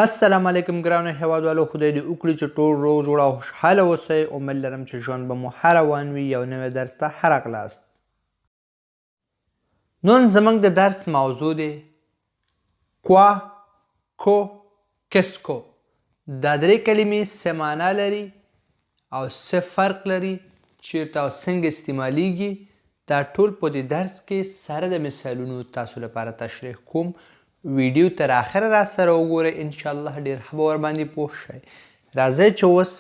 السلام علیکم ګرانو هیوادوالو، خدای دې وکړي چې ټول روغ جوړ او خوشحاله اوسئ. امید لرم چې ژوند به مو هر روان وي. یو نوی درس ته هرکلاست. نن زموږ د درس موضوع دی کوا، کو، کسکو. دا درې کلمې څه معنا لري او څه فرق لري، چیرته او څنګه استعمالیږي، دا ټول په دې درس کې سره د مثالونو تاسو لپاره تشریح کوم. ویډیو تر آخره را سره وګورئ، انشاءالله ډېر ښه به ورباندې پوه شئ. راځئ چې اوس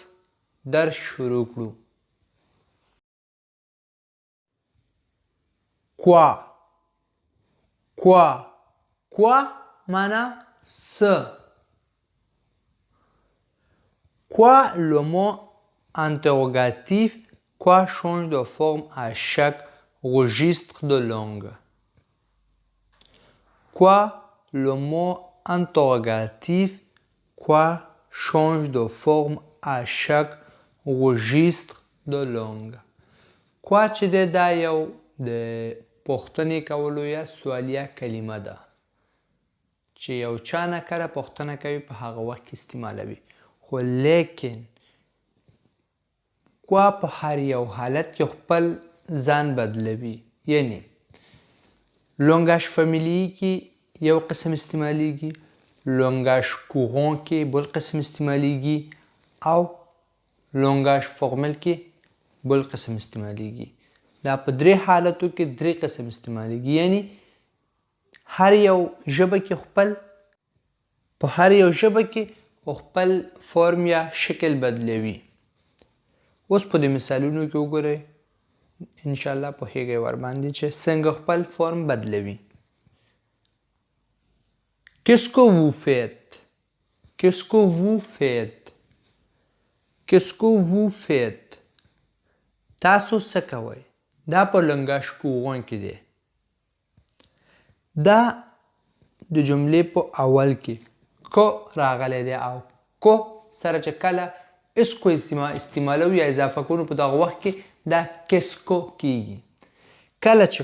درس شروع کړو. کوا، کوا، کوا معنا څه. Quoi, le mot interrogatif, quoi change de forme à chaque registre de langue. Quoi, le mot interrogatif, quoi change de forme à chaque registre de langue. Quoi چې دی دا یو د پوښتنې کولو یا سوالیه کلمه ده چې یو چا نه کله پوښتنه کوي په هغه وخت کې استعمالوي. خو لیکن کوا په هر یو حالت کې خپل ځان بدلوي. یعنی لونګاژ فامیلی کې یو قسم استعمالیږي، لونګاژ کورون کې بل قسم استعمالیږي او لونګاژ فورمل کې بل قسم استعمالیږي. دا په درې حالتو کې درې قسم استعمالیږي. یعنی هر یو ژبه کې خپل په هر یو ژبه کې خپل فرم یا شکل بدلوي. اوس په دې مثالونو کې وګورئ، انشاءالله پوهیږئ ورباندې چې څنګه خپل فرم بدلوي. Qu'est-ce que vous faites? Qu'est-ce que vous faites? Qu'est-ce que vous faites? تاسو څه کوئ؟ دا په لنګاژ کورون کې دی. دا د جملې په اول کې کو راغلی دی او کو سره چې کله اسکو استعمالوي یا اضافه کوو په دغه وخت کې دا کسکو کیږي. کله چې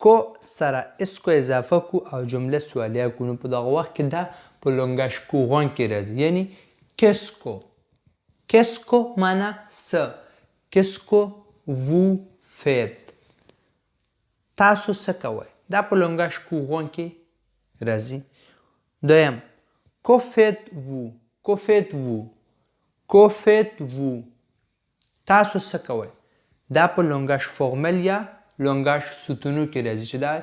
کو سره اسکو اضافه کو او جمله سوالیه کو نو په دغه وخت کې دا په لنګاژ کورون کې راځي. یعنی کسکو. کسکو معنا څه. کسکو وو فیت. تاسو څه کوئ. دا په لنګاژ کورون کې راځي. دویم کو فیت وو. کو فیت وو. کو فیت وو. تاسو څه کوئ. دا په لنګاژ فورمل یا لنګاژ ستونو کې راځي چې دا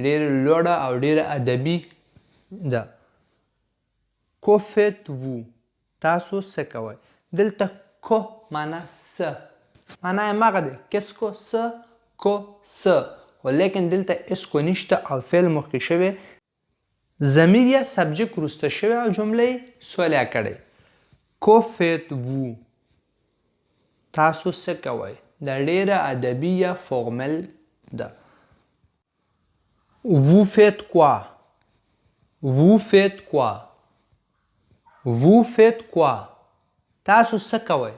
ډېره لوړه او ډېره ادبي ده. کو فیت وو. تاسو څه کوئ. دلته کو معنا څه معنا یې هماغه دی. کسکو څه کو څه، خو لیکن دلته اسکو نشته او فعل مخکې شوی، ضمیر یا سبجیکټ وروسته شوی او جمله یې سوالیه کړی. کو فیت وو. تاسو څه کوئ. دا ډیره ادبي یا فورمل ده. Vous faites quoi? Vous faites quoi? Vous faites quoi? تاسو څه کوئ.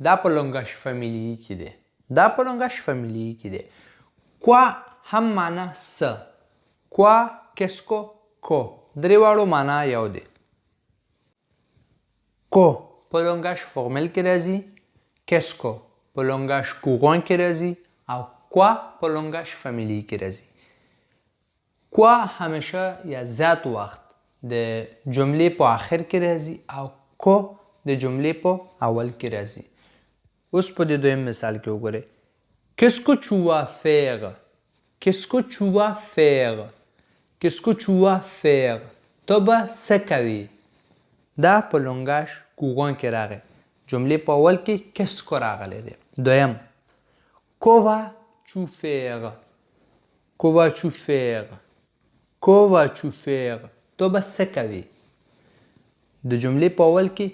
دا په لنګاژ فامیلی کې دی. دا په لنګاژ فامیلی کې دی. quoi هم معنا څه. quoi کسکو کو درې واړو معنا یو دی. کو په لنګاژ فورمل کې راځي، کسکو په لنګاژ کورون کې راځي او کوا په لنګاژ فامیلی کې راځي. کوا همیشه یا زیات وخت د جملې په آخر کې راځي او کو د جملې په اول کې راځي. اوس په دې دویم مثال کې وګورئ. Qu'est-ce que tu vas faire? Qu'est-ce que tu vas faire? Qu'est-ce que tu vas faire? ته به څه کوې. دا په لنګاژ کورون کې راغی. جملې په اول کې کسکو راغلی دی. دویم کو vas-tu faire? کو vas-tu faire? کو vas-tu faire? ته به څه کوې. د جملې په اول کې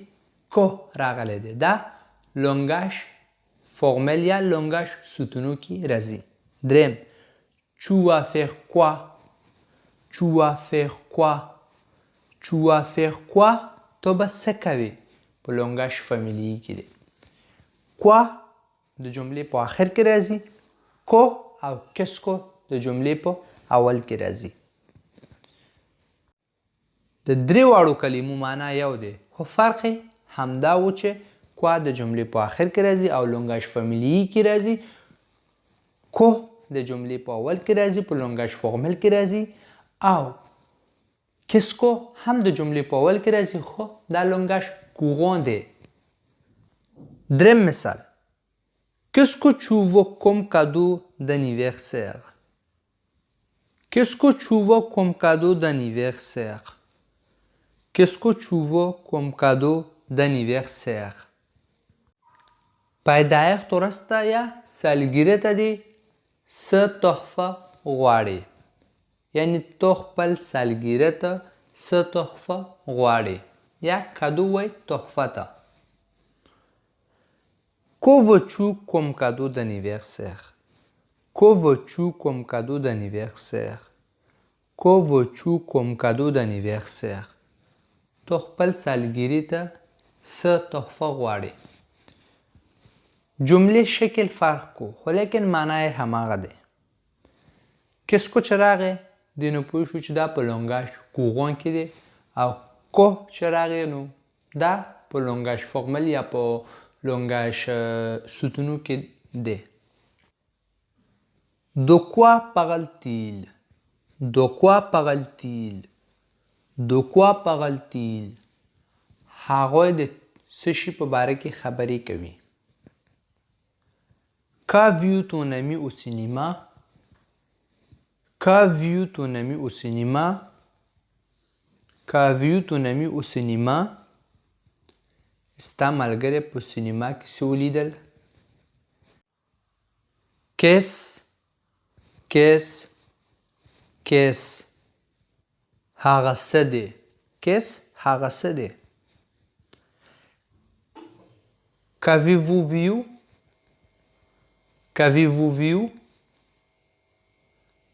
کو راغلی دی. دا لنګاژ فورمل یا لنګاژ ستونو کې راځي. دریم tu vas faire quoi? Tu vas faire quoi? Tu vas faire quoi? ته به څه کوې. په لنګاژ فامیلی کې دی. کوا د جملې په آخر کې راځي، کو او کسکو د جملې په اول کې راځي. د درې واړو کلمو معنا یو دی خو فرق یې همدا و چې کوا د جملې په آخر کې راځي او لونګاژ فامیلی کې راځي کو د جملې په اول کې راځي په لونګاژ فورمل کې راځي او کسکو هم د جملې په اول کې راځي خو دا لونګاژ کوغون دی دریم مثال Qu'est-ce que tu veux comme cadeau d'anniversaire? Qu'est-ce que tu veux comme cadeau d'anniversaire? Qu'est-ce que tu veux comme cadeau d'anniversaire? پیدایښت ورځ یا سالګرې ته دې څه تحفه غواړې یعنی تو خپل سالګرې ته څه تحفه غواړې یا کادو وایي تحفه ته Que veux-tu comme cadeau d'anniversaire? Que veux-tu comme cadeau d'anniversaire? Que veux-tu comme cadeau d'anniversaire? تو خپل سالګرې ته څه تحفه غواړې جملې شکل فرق کو خو لیکن معنا یې هماغه دی کسکو چې راغی دې نو پوه شو چې دا په لونګاژ کوغون کې دی او کو چې راغی نو دا په لونګاژ فورمل یا په لونګاژ ستونو کې دی De quoi parle-t-il? De quoi parle-t-il? De quoi parle-t-il? هغوی د څه شي په باره کې خبرې کوي Qu'a vu ton ami au cinéma? Qu'a vu ton ami au cinéma? Qu'a vu ton ami au cinéma? ستا ملګری په سینما کې څه ولیدل Qu'est-ce هغه څه دی Qu'est-ce هغه څه دی Qu'avez-vous vu? Qu'avez-vous vu?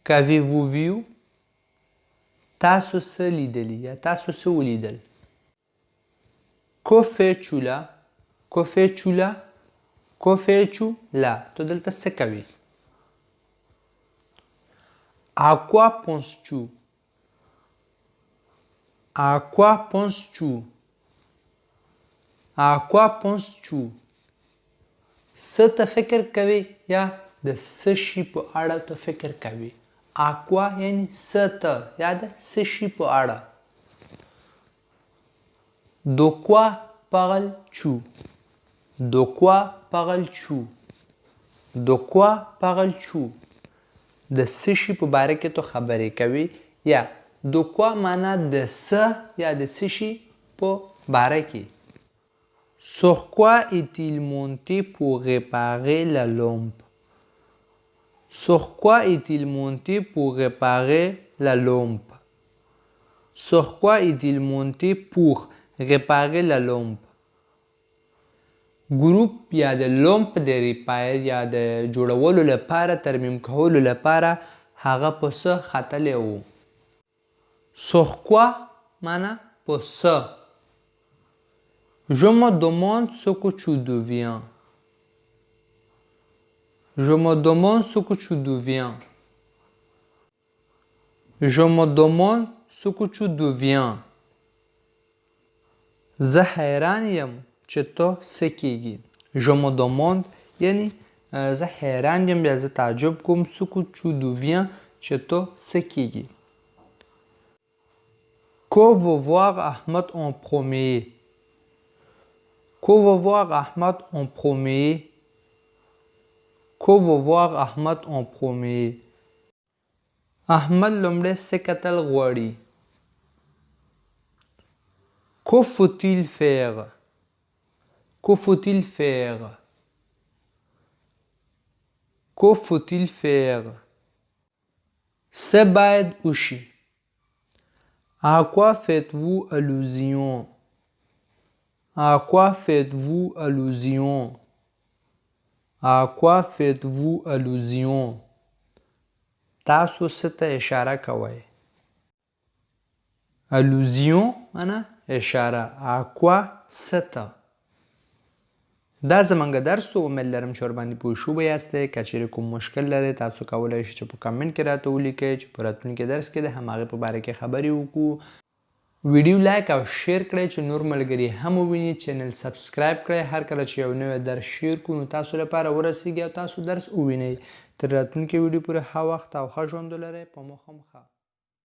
Qu'avez-vous vu? تاسو څه لیدلی یا تاسو څه ولیدل Que fais-tu là? Que fais-tu là? Que fais-tu là? تو دلته څه کوي À quoi penses-tu? À quoi penses-tu? À quoi penses-tu? څه ته فکر کوي یا د څه شي په اړه ته فکر کوي À quoi یعنی څه ته یا د څه شي په اړه De quoi parles-tu? De quoi parles-tu? De quoi parles-tu? د څه شي په باره کې تو خبرې کوي یا De quoi معنا د څه یا د څه شي په باره کې Sur quoi est-il monté pour réparer la lampe? Sur quoi est-il monté pour réparer la lampe? Sur quoi est-il monté pour réparer la lampe? ګروپ یا د لومپ د ریپایر یا د جوړولو لپاره ترمیم کولو لپاره هغه په څه ختلی و Sur quoi معنا په څه Je me demande ce que tu deviens. Je me demande ce que tu deviens. Je me demande ce que tu deviens. زه حیران یم چې ته څه کیږي Je me demande یعنی زه حیران یم یا زه تعجب کوم ce que tu deviens چې ته څه کیږي Que veut voir Ahmed en premier? Que veut voir Ahmed en premier? Que veut voir Ahmed en premier? احمد لومړی څه کتل غواړي Que faut-il faire? Que faut-il faire? Que faut-il faire? څه باید وشي À quoi faites-vous allusion? À quoi faites-vous allusion? À quoi faites-vous allusion? تاسو څه ته اشاره کوئ Allusion معنا اشاره À quoi څه ته دا زمونږ درس و امید لرم چې ورباندې پوه شوي یاستئ که چیرې کوم مشکل لرئ تاسو کولی شئ چې په کامنټ کې راته ولیکئ چې په راتلونکي درس کې د هماغې په باره کې خبرې وکړو ویډیو لایک او شیر کړئ چې نور ملګري هم وویني. چینل سبسکرایب کړئ. هر کله چې یو نوی درس شیر کړو نو تاسو لپاره ورسیږي او تاسو درس ووینئ. تر راتلونکي ویډیو پورې ښه وخت او ښه ژوند ولرئ. په مو هم ښه.